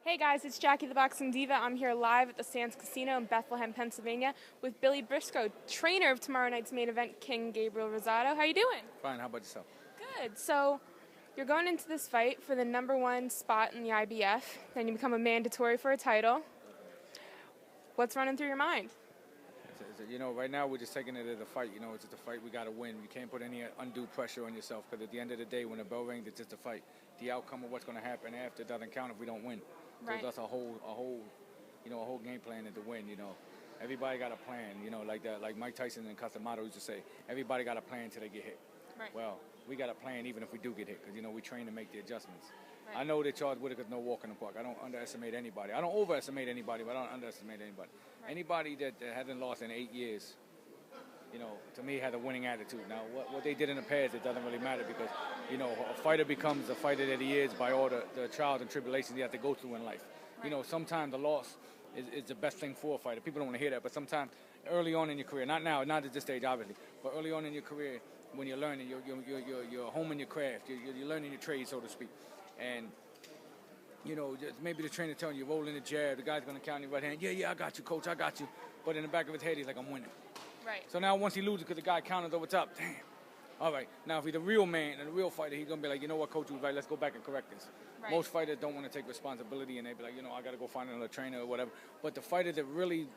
Hey guys, it's Jackie the Boxing Diva. I'm here live at the Sands Casino in Bethlehem, Pennsylvania with Billy Briscoe, trainer of tomorrow night's main event, King Gabriel Rosado. How you doing? Fine, how about yourself? Good. So, you're going into this fight for the #1 spot in the IBF. Then you become a mandatory for a title. What's running through your mind? Right now we're just taking it as a fight. It's just a fight. We got to win. You can't put any undue pressure on yourself because at the end of the day, when the bell rings, it's just a fight. The outcome of what's going to happen after doesn't count if we don't win. Right. So that's a whole game plan to win. Everybody got a plan. Like Mike Tyson and Casamado used to say, everybody got a plan until they get hit. Right. Well, we got a plan even if we do get hit because we train to make the adjustments. Right. I know they charge Whitaker's no walk in the park. I don't underestimate anybody. I don't overestimate anybody, but I don't underestimate anybody. Right. Anybody that hasn't lost in 8 years, to me, has a winning attitude. Now, what they did in the past, it doesn't really matter because, a fighter becomes the fighter that he is by all the trials and tribulations he has to go through in life. Right. Sometimes the loss is the best thing for a fighter. People don't want to hear that, but sometimes early on in your career, not now, not at this stage, obviously, but early on in your career, when you're learning, you're homing your craft, you're learning your trade, so to speak. And, just maybe the trainer telling you, roll in the jab, the guy's going to count in your right hand. Yeah, I got you, coach, I got you. But in the back of his head, he's like, I'm winning. Right. So now once he loses because the guy counted over top, damn. All right, now if he's a real man and a real fighter, he's going to be like, you know what, coach was right, let's go back and correct this. Right. Most fighters don't want to take responsibility and they be like, I got to go find another trainer or whatever. But the fighters that really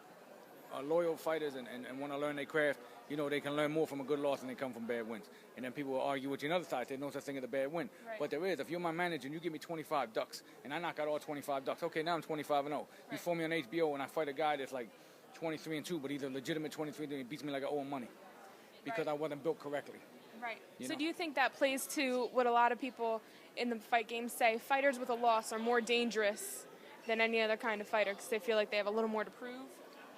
are loyal fighters and want to learn their craft, they can learn more from a good loss than they come from bad wins. And then people will argue with you on the other side. There's no such thing as a bad win. Right. But there is. If you're my manager and you give me 25 ducks and I knock out all 25 ducks, okay, now I'm 25-0. Right. You phone me on HBO and I fight a guy that's like 23-2, but he's a legitimate 23-2 and he beats me like I owe him money because I wasn't built correctly. Right. So do you think that plays to what a lot of people in the fight game say, fighters with a loss are more dangerous than any other kind of fighter because they feel like they have a little more to prove?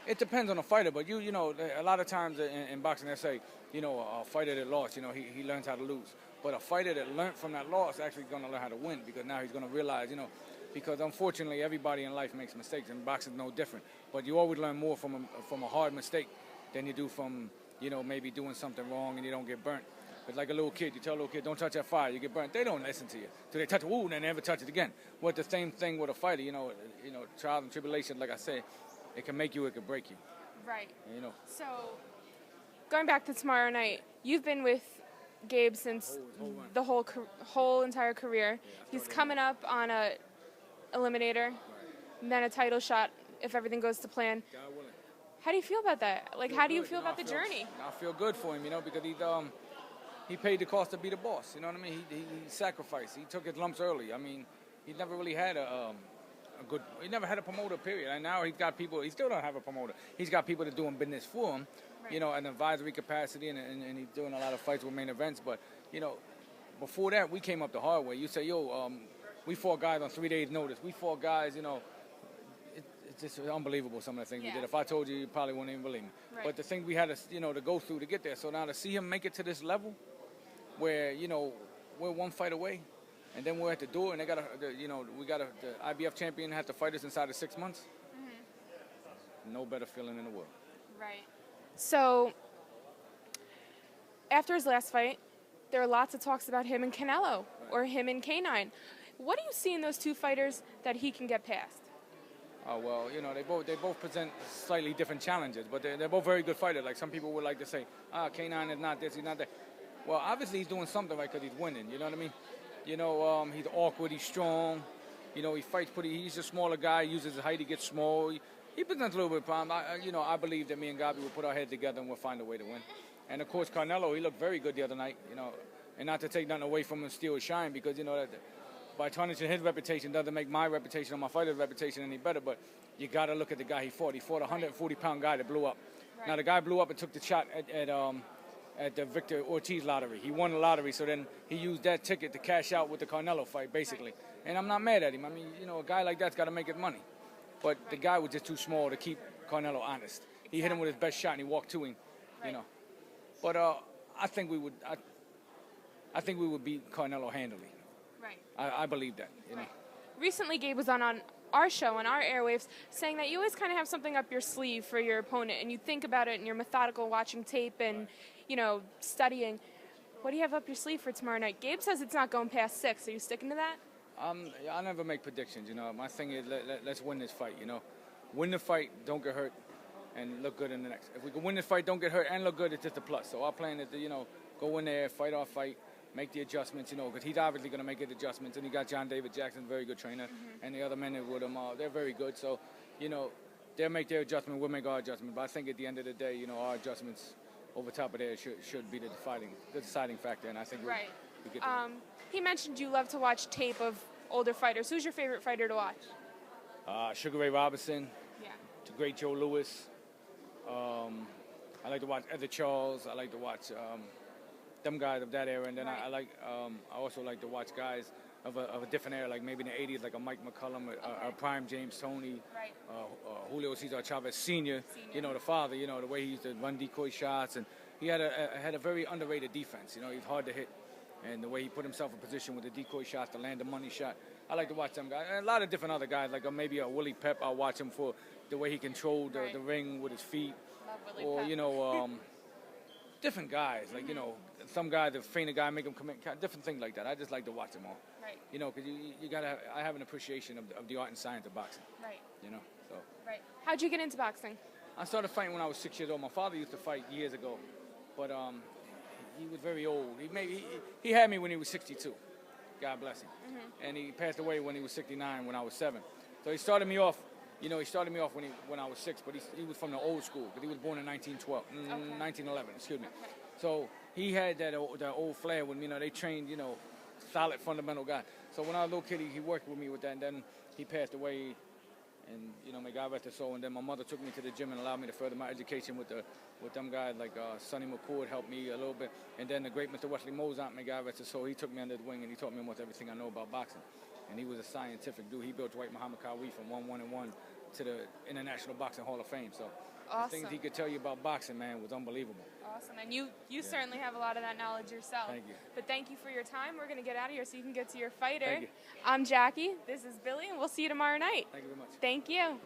It depends on the fighter, but a lot of times in boxing they say, a fighter that lost, he learns how to lose. But a fighter that learned from that loss actually going to learn how to win because now he's going to realize, because unfortunately everybody in life makes mistakes and boxing is no different. But you always learn more from a hard mistake than you do from, maybe doing something wrong and you don't get burnt. But like a little kid, you tell a little kid, don't touch that fire, you get burnt. They don't listen to you. So they touch it, ooh, and they never touch it again. Well, the same thing with a fighter, trials and tribulations, like I said, it can make you, it can break you. Right. So, going back to tomorrow night, you've been with Gabe since the whole entire career. He's coming up on a eliminator, and then a title shot if everything goes to plan. God willing. How do you feel about that? Like, how do you feel about the journey? I feel good for him, because he paid the cost to be the boss. You know what I mean? He sacrificed. He took his lumps early. I mean, he never really had he never had a promoter, period. And now he's got people, he still don't have a promoter. He's got people that are doing business for him, right. An advisory capacity, and he's doing a lot of fights with main events. But, before that, we came up the hard way. You say, we fought guys on 3 days' notice. We fought guys, it's just unbelievable some of the things we did. If I told you, you probably wouldn't even believe me. Right. But the thing we had to, to go through to get there. So now to see him make it to this level where, we're one fight away, and then we're at the door, and they the IBF champion had to fight us inside of 6 months. Mm-hmm. No better feeling in the world. Right. So, after his last fight, there are lots of talks about him and Canelo, or him and K9. What do you see in those two fighters that he can get past? Oh, well, they both present slightly different challenges, but they're both very good fighters. Like some people would like to say, K9 is not this, he's not that. Well, obviously he's doing something right because he's winning, you know what I mean? He's awkward, he's strong, he fights he's a smaller guy, he uses his height, he gets small. He presents a little bit of problem. I believe that me and Gabi will put our heads together and we'll find a way to win. And of course, Canelo, he looked very good the other night, and not to take nothing away from him, steal his shine, because, that by tarnishing his reputation doesn't make my reputation or my fighter's reputation any better, but you got to look at the guy he fought. He fought a 140-pound guy that blew up. Right. Now, the guy blew up and took the shot at the Victor Ortiz lottery. He won the lottery, so then he used that ticket to cash out with the Canelo fight, basically. Right. And I'm not mad at him. I mean, a guy like that's got to make his money. But the guy was just too small to keep Canelo honest. He hit him with his best shot, and he walked to him, But I think we would beat Canelo handily. Right. I believe that, Right. Recently, Gabe was on our show, on our airwaves, saying that you always kind of have something up your sleeve for your opponent, and you think about it, and you're methodical watching tape and, studying. What do you have up your sleeve for tomorrow night? Gabe says it's not going past 6. Are you sticking to that? I never make predictions. You know, my thing is let's win this fight. You know, win the fight, don't get hurt, and look good in the next. If we can win this fight, don't get hurt, and look good, it's just a plus. So our plan is to, you know, go in there, fight our fight, make the adjustments. You know, because he's obviously going to make the adjustments, and he got John David Jackson, very good trainer, and the other men that with him, they're very good. So, you know, they'll make their adjustment, we'll make our adjustment. But I think at the end of the day, you know, our adjustments over top of there should be the deciding factor, and I think Right. we get there. He mentioned you love to watch tape of older fighters. Who's your favorite fighter to watch? Sugar Ray Robinson, Yeah. the great Joe Louis. I like to watch Eddie Charles. I like to watch them guys of that era, and then Right. I also like to watch guys of a different era, like maybe in the '80s, like a Mike McCullum, a prime James Toney, Right. Julio Cesar Chavez Sr. Senior. You know, the father. You know, the way he used to run decoy shots, and he had a very underrated defense. You know, he's hard to hit, and the way he put himself in position with the decoy shots to land the money shot. I like to watch them guys, and a lot of different other guys, like maybe a Willie Pep. I'll watch him for the way he controlled Right. the ring with his feet, Love Willie or Pep. you know, different guys. Like you know, some guys that feint a guy, make him commit, different things like that. I just like to watch them all. Right. You know, because you gotta. I have an appreciation of the art and science of boxing. Right. You know, so. Right. How'd you get into boxing? I started fighting when I was 6 years old. My father used to fight years ago, but he was very old. He had me when he was 62. God bless him. And he passed away when he was 69 when I was 7. So he started me off. You know, he started me off when I was 6, but he was from the old school because he was born in 1911. Excuse me. So he had that old flair when, you know, they trained, you know, solid fundamental guy. So when I was a little kid, he worked with me with that, and then he passed away. And, you know, may God rest his soul. And then my mother took me to the gym and allowed me to further my education with them guys like Sonny McCord helped me a little bit. And then the great Mr. Wesley Mozart, may God rest his soul, he took me under the wing and he taught me almost everything I know about boxing. And he was a scientific dude. He built Dwight Muhammad Qawi from 1-1-1 to the International Boxing Hall of Fame. So the Awesome. things he could tell you about boxing, man, was unbelievable. Awesome. And you certainly have a lot of that knowledge yourself. Thank you. But thank you for your time. We're going to get out of here so you can get to your fighter. Thank you. I'm Jackie. This is Billy, and we'll see you tomorrow night. Thank you very much. Thank you.